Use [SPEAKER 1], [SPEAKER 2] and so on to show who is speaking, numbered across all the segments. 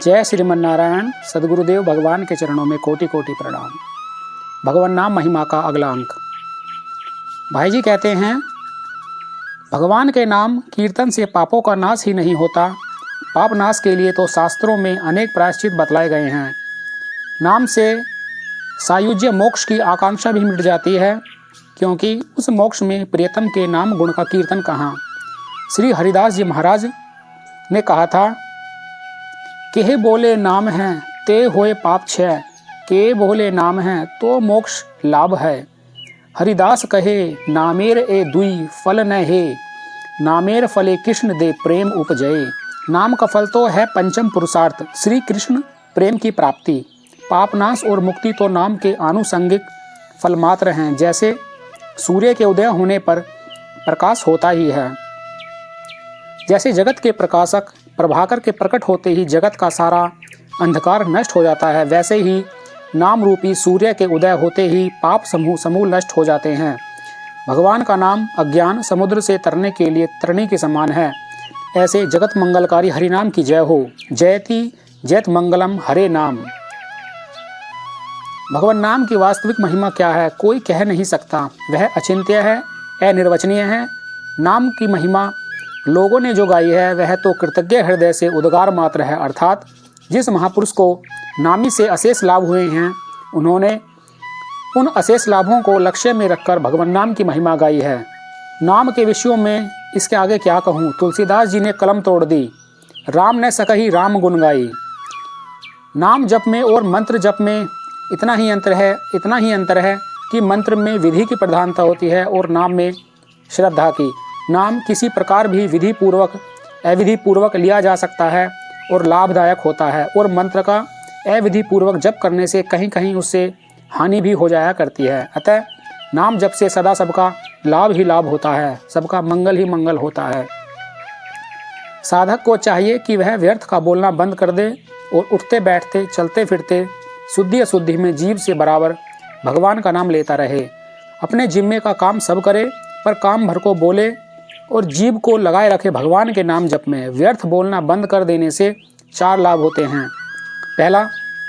[SPEAKER 1] जय श्रीमन्नारायण। सदगुरुदेव भगवान के चरणों में कोटि कोटि प्रणाम। भगवान नाम महिमा का अगला अंक। भाई जी कहते हैं, भगवान के नाम कीर्तन से पापों का नाश ही नहीं होता, पाप नाश के लिए तो शास्त्रों में अनेक प्रायश्चित बतलाए गए हैं। नाम से सायुज्य मोक्ष की आकांक्षा भी मिट जाती है, क्योंकि उस मोक्ष में प्रियतम के नाम गुण का कीर्तन कहाँ। श्री हरिदास जी महाराज ने कहा था, के बोले नाम है ते होए पाप क्षय, के बोले नाम है तो मोक्ष लाभ है। हरिदास कहे नामेर ए दुई फल न है, नामेर फले कृष्ण दे प्रेम उपजय। नाम का फल तो है पंचम पुरुषार्थ, श्री कृष्ण प्रेम की प्राप्ति। पापनाश और मुक्ति तो नाम के आनुषंगिक फल मात्र हैं। जैसे सूर्य के उदय होने पर प्रकाश होता ही है, जैसे जगत के प्रकाशक प्रभाकर के प्रकट होते ही जगत का सारा अंधकार नष्ट हो जाता है, वैसे ही नाम रूपी सूर्य के उदय होते ही पाप समूल नष्ट हो जाते हैं। भगवान का नाम अज्ञान समुद्र से तरने के लिए तरणी के समान है। ऐसे जगत मंगलकारी हरि नाम की जय हो। जयति जयत मंगलम हरे नाम। भगवान नाम की वास्तविक महिमा क्या है, कोई कह नहीं सकता। वह अचिंत्य है, अनिर्वचनीय है। नाम की महिमा लोगों ने जो गाई है वह तो कृतज्ञ हृदय से उद्गार मात्र है। अर्थात जिस महापुरुष को नामी से अशेष लाभ हुए हैं, उन्होंने उन अशेष लाभों को लक्ष्य में रखकर भगवान नाम की महिमा गाई है। नाम के विषयों में इसके आगे क्या कहूँ। तुलसीदास जी ने कलम तोड़ दी, राम ने सकही राम गुण गाई। नाम जप में और मंत्र जप में इतना ही अंतर है कि मंत्र में विधि की प्रधानता होती है और नाम में श्रद्धा की। नाम किसी प्रकार भी विधि पूर्वक अविधि पूर्वक लिया जा सकता है और लाभदायक होता है, और मंत्र का अविधि पूर्वक जप करने से कहीं कहीं उससे हानि भी हो जाया करती है। अतः नाम जप से सदा सबका लाभ ही लाभ होता है, सबका मंगल ही मंगल होता है। साधक को चाहिए कि वह व्यर्थ का बोलना बंद कर दे और उठते बैठते चलते फिरते शुद्धि अशुद्धि में जीव से बराबर भगवान का नाम लेता रहे। अपने जिम्मे का काम सब करे, पर काम भर को बोले और जीव को लगाए रखे भगवान के नाम जप में। व्यर्थ बोलना बंद कर देने से 4 लाभ होते हैं। पहला,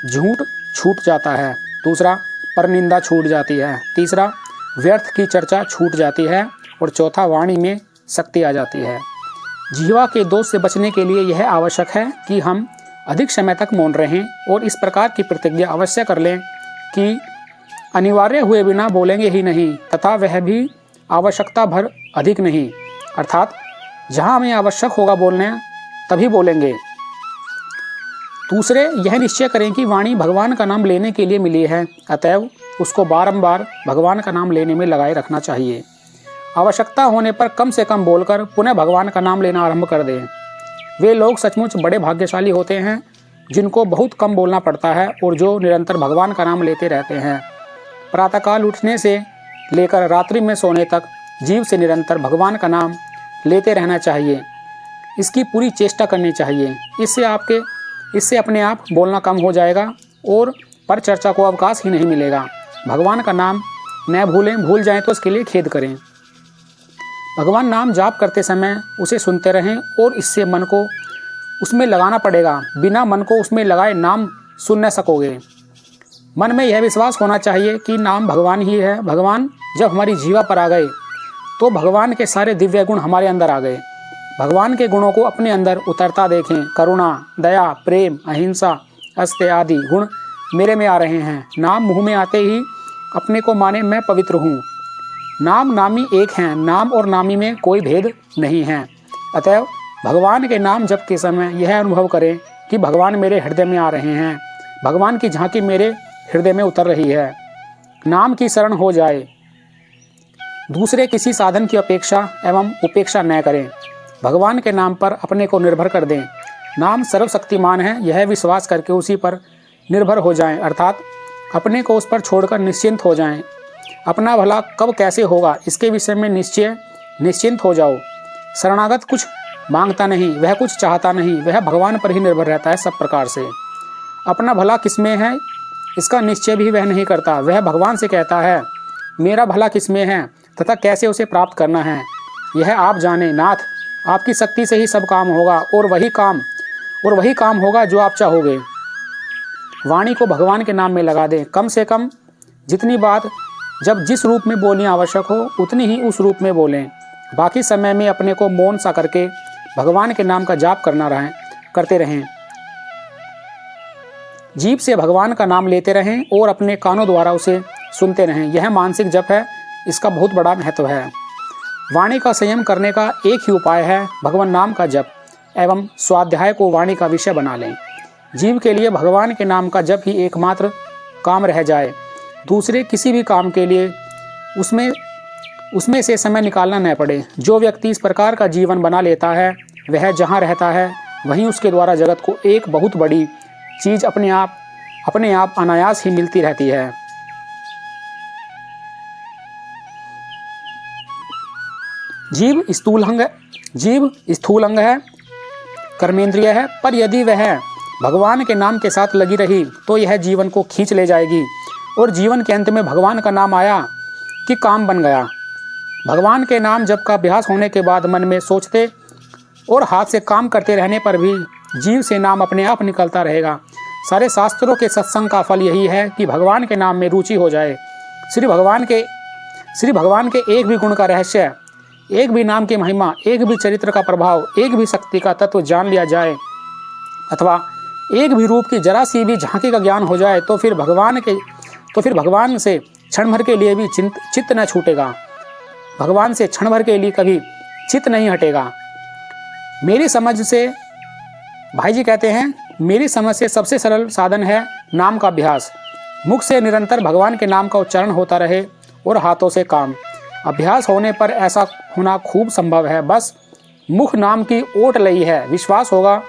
[SPEAKER 1] झूठ छूट जाता है। दूसरा, परनिंदा छूट जाती है। तीसरा, व्यर्थ की चर्चा छूट जाती है। और चौथा, वाणी में शक्ति आ जाती है। जीवा के दोष से बचने के लिए यह आवश्यक है कि हम अधिक समय तक मौन रहें और इस प्रकार की प्रतिज्ञा अवश्य कर लें कि अनिवार्य हुए बिना बोलेंगे ही नहीं, तथा वह भी आवश्यकता भर अधिक नहीं। अर्थात जहाँ हमें आवश्यक होगा बोलने तभी बोलेंगे। दूसरे, यह निश्चय करें कि वाणी भगवान का नाम लेने के लिए मिली है, अतएव उसको बारंबार भगवान का नाम लेने में लगाए रखना चाहिए। आवश्यकता होने पर कम से कम बोलकर पुनः भगवान का नाम लेना आरंभ कर दें। वे लोग सचमुच बड़े भाग्यशाली होते हैं जिनको बहुत कम बोलना पड़ता है और जो निरंतर भगवान का नाम लेते रहते हैं। प्रातःकाल उठने से लेकर रात्रि में सोने तक जीव से निरंतर भगवान का नाम लेते रहना चाहिए। इसकी पूरी चेष्टा करनी चाहिए। इससे अपने आप बोलना कम हो जाएगा और पर चर्चा को अवकाश ही नहीं मिलेगा। भगवान का नाम न भूलें, भूल जाएं तो इसके लिए खेद करें। भगवान नाम जाप करते समय उसे सुनते रहें और इससे मन को उसमें लगाना पड़ेगा। बिना मन को उसमें लगाए नाम सुन न सकोगे। मन में यह विश्वास होना चाहिए कि नाम भगवान ही है। भगवान जब हमारी जीवा पर आ गए तो भगवान के सारे दिव्य गुण हमारे अंदर आ गए। भगवान के गुणों को अपने अंदर उतरता देखें। करुणा, दया, प्रेम, अहिंसा, अस्त्य आदि गुण मेरे में आ रहे हैं। नाम मुँह में आते ही अपने को माने मैं पवित्र हूँ। नाम नामी एक हैं, नाम और नामी में कोई भेद नहीं है। अतएव भगवान के नाम जप के समय यह अनुभव करें कि भगवान मेरे हृदय में आ रहे हैं, भगवान की झांकी मेरे हृदय में उतर रही है। नाम की शरण हो जाए। दूसरे किसी साधन की अपेक्षा एवं उपेक्षा न करें। भगवान के नाम पर अपने को निर्भर कर दें। नाम सर्वशक्तिमान है, यह विश्वास करके उसी पर निर्भर हो जाएं, अर्थात अपने को उस पर छोड़कर निश्चिंत हो जाएं। अपना भला कब कैसे होगा इसके विषय में निश्चिंत हो जाओ। शरणागत कुछ मांगता नहीं, वह कुछ चाहता नहीं, वह भगवान पर ही निर्भर रहता है सब प्रकार से। अपना भला किसमें है इसका निश्चय भी वह नहीं करता। वह भगवान से कहता है, मेरा भला किसमें है तथा कैसे उसे प्राप्त करना है, यह आप जाने नाथ। आपकी शक्ति से ही सब काम होगा और वही काम और वही काम होगा जो आप चाहोगे। वाणी को भगवान के नाम में लगा दें। कम से कम जितनी बात जब जिस रूप में बोलनी आवश्यक हो उतनी ही उस रूप में बोलें। बाकी समय में अपने को मौन सा करके भगवान के नाम का जाप करते रहें। जीभ से भगवान का नाम लेते रहें और अपने कानों द्वारा उसे सुनते रहें। यह मानसिक जप है, इसका बहुत बड़ा महत्व है। वाणी का संयम करने का एक ही उपाय है, भगवान नाम का जप एवं स्वाध्याय को वाणी का विषय बना लें। जीव के लिए भगवान के नाम का जप ही एकमात्र काम रह जाए। दूसरे किसी भी काम के लिए उसमें से समय निकालना न पड़े। जो व्यक्ति इस प्रकार का जीवन बना लेता है वह जहाँ रहता है वहीं उसके द्वारा जगत को एक बहुत बड़ी चीज अपने आप अनायास ही मिलती रहती है। जीव स्थूल अंग है, कर्मेंद्रिय है, पर यदि वह भगवान के नाम के साथ लगी रही तो यह जीवन को खींच ले जाएगी और जीवन के अंत में भगवान का नाम आया कि काम बन गया। भगवान के नाम जप का अभ्यास होने के बाद मन में सोचते और हाथ से काम करते रहने पर भी जीव से नाम अपने आप निकलता रहेगा। सारे शास्त्रों के सत्संग का फल यही है कि भगवान के नाम में रुचि हो जाए। श्री भगवान के एक भी गुण का रहस्य, एक भी नाम की महिमा, एक भी चरित्र का प्रभाव, एक भी शक्ति का तत्व जान लिया जाए अथवा एक भी रूप की जरा सी भी झांकी का ज्ञान हो जाए तो फिर भगवान से क्षण भर के लिए भी चित्त न छूटेगा। भगवान से क्षण भर के लिए कभी चित्त नहीं हटेगा। मेरी समझ से भाई जी कहते हैं, मेरी समझ से सबसे सरल साधन है नाम का अभ्यास। मुख से निरंतर भगवान के नाम का उच्चारण होता रहे और हाथों से काम। अभ्यास होने पर ऐसा होना खूब संभव है। बस मुख नाम की ओट लई है, विश्वास होगा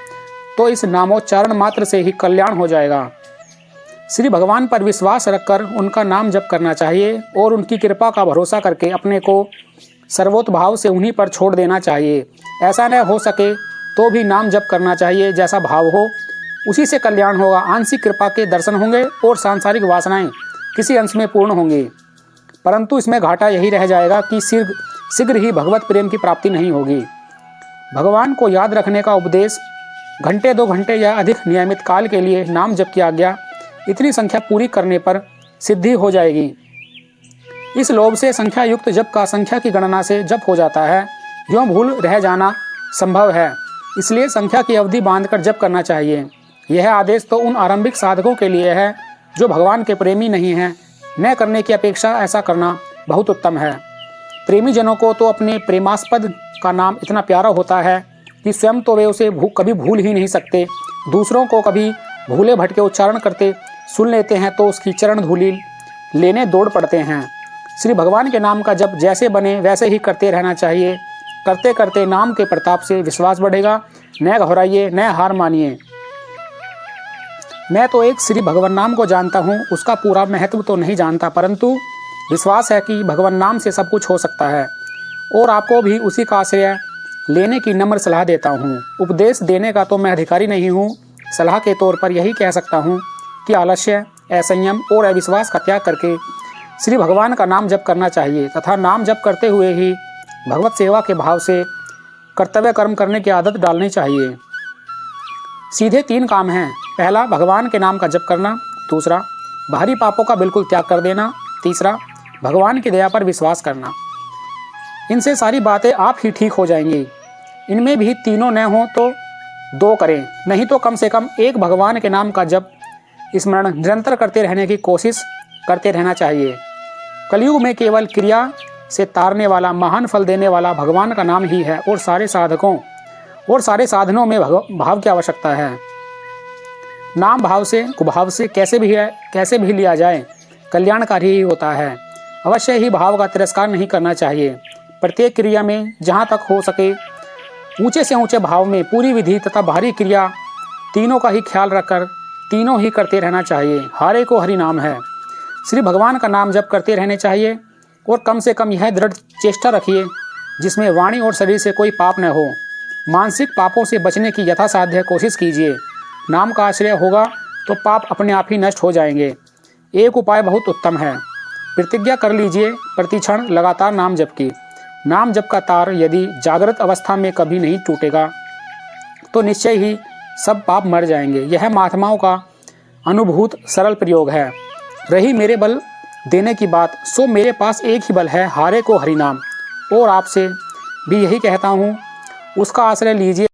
[SPEAKER 1] तो इस नामोच्चारण मात्र से ही कल्याण हो जाएगा। श्री भगवान पर विश्वास रखकर उनका नाम जप करना चाहिए और उनकी कृपा का भरोसा करके अपने को सर्वोत्भाव से उन्हीं पर छोड़ देना चाहिए। ऐसा न हो सके तो भी नाम जप करना चाहिए। जैसा भाव हो उसी से कल्याण होगा। आंशिक कृपा के दर्शन होंगे और सांसारिक वासनाएं किसी अंश में पूर्ण होंगी, परंतु इसमें घाटा यही रह जाएगा कि शीघ्र ही भगवत प्रेम की प्राप्ति नहीं होगी। भगवान को याद रखने का उपदेश, घंटे 2 घंटे या अधिक नियमित काल के लिए नाम जप की आज्ञा, इतनी संख्या पूरी करने पर सिद्धि हो जाएगी। इस लोभ से संख्या युक्त जप का संख्या की गणना से जप हो जाता है। यूँ भूल रह जाना संभव है, इसलिए संख्या की अवधि बांधकर जप करना चाहिए। यह आदेश तो उन आरंभिक साधकों के लिए है जो भगवान के प्रेमी नहीं हैं। न करने की अपेक्षा ऐसा करना बहुत उत्तम है। प्रेमी जनों को तो अपने प्रेमास्पद का नाम इतना प्यारा होता है कि स्वयं तो वे उसे कभी भूल ही नहीं सकते। दूसरों को कभी भूले भटके उच्चारण करते सुन लेते हैं तो उसकी चरण धूलि लेने दौड़ पड़ते हैं। श्री भगवान के नाम का जप जैसे बने वैसे ही करते रहना चाहिए। करते करते नाम के प्रताप से विश्वास बढ़ेगा। न घबराइए, न हार मानिए। मैं तो एक श्री भगवान नाम को जानता हूँ, उसका पूरा महत्व तो नहीं जानता, परंतु विश्वास है कि भगवान नाम से सब कुछ हो सकता है और आपको भी उसी का आश्रय लेने की नम्र सलाह देता हूँ। उपदेश देने का तो मैं अधिकारी नहीं हूँ। सलाह के तौर पर यही कह सकता हूँ कि आलस्य, असंयम और अविश्वास का त्याग करके श्री भगवान का नाम जप करना चाहिए तथा नाम जप करते हुए ही भगवत सेवा के भाव से कर्तव्य कर्म करने की आदत डालनी चाहिए। सीधे 3 काम हैं। पहला, भगवान के नाम का जप करना। दूसरा, बाहरी पापों का बिल्कुल त्याग कर देना। तीसरा, भगवान की दया पर विश्वास करना। इनसे सारी बातें आप ही ठीक हो जाएंगी। इनमें भी तीनों न हो तो 2 करें, नहीं तो कम से कम एक भगवान के नाम का जप स्मरण निरंतर करते रहने की कोशिश करते रहना चाहिए। कलयुग में केवल क्रिया से तारने वाला, महान फल देने वाला भगवान का नाम ही है और सारे साधनों में भाव की आवश्यकता है। नाम भाव से कुभाव से कैसे भी लिया जाए कल्याणकारी ही होता है। अवश्य ही भाव का तिरस्कार नहीं करना चाहिए। प्रत्येक क्रिया में जहाँ तक हो सके ऊंचे से ऊंचे भाव में पूरी विधि तथा बाहरी क्रिया तीनों का ही ख्याल रखकर तीनों ही करते रहना चाहिए। हारे को हरि नाम है। श्री भगवान का नाम जप करते रहने चाहिए और कम से कम यह दृढ़ चेष्टा रखिए जिसमें वाणी और शरीर से कोई पाप न हो। मानसिक पापों से बचने की यथासाध्य कोशिश कीजिए। नाम का आश्रय होगा तो पाप अपने आप ही नष्ट हो जाएंगे। एक उपाय बहुत उत्तम है। प्रतिज्ञा कर लीजिए प्रतिक्षण लगातार नाम जप की। नाम जप का तार यदि जागृत अवस्था में कभी नहीं टूटेगा तो निश्चय ही सब पाप मर जाएंगे। यह महात्माओं का अनुभूत सरल प्रयोग है। रही मेरे बल देने की बात, सो मेरे पास एक ही बल है, हारे को हरिनाम। और आपसे भी यही कहता हूँ, उसका आश्रय लीजिए।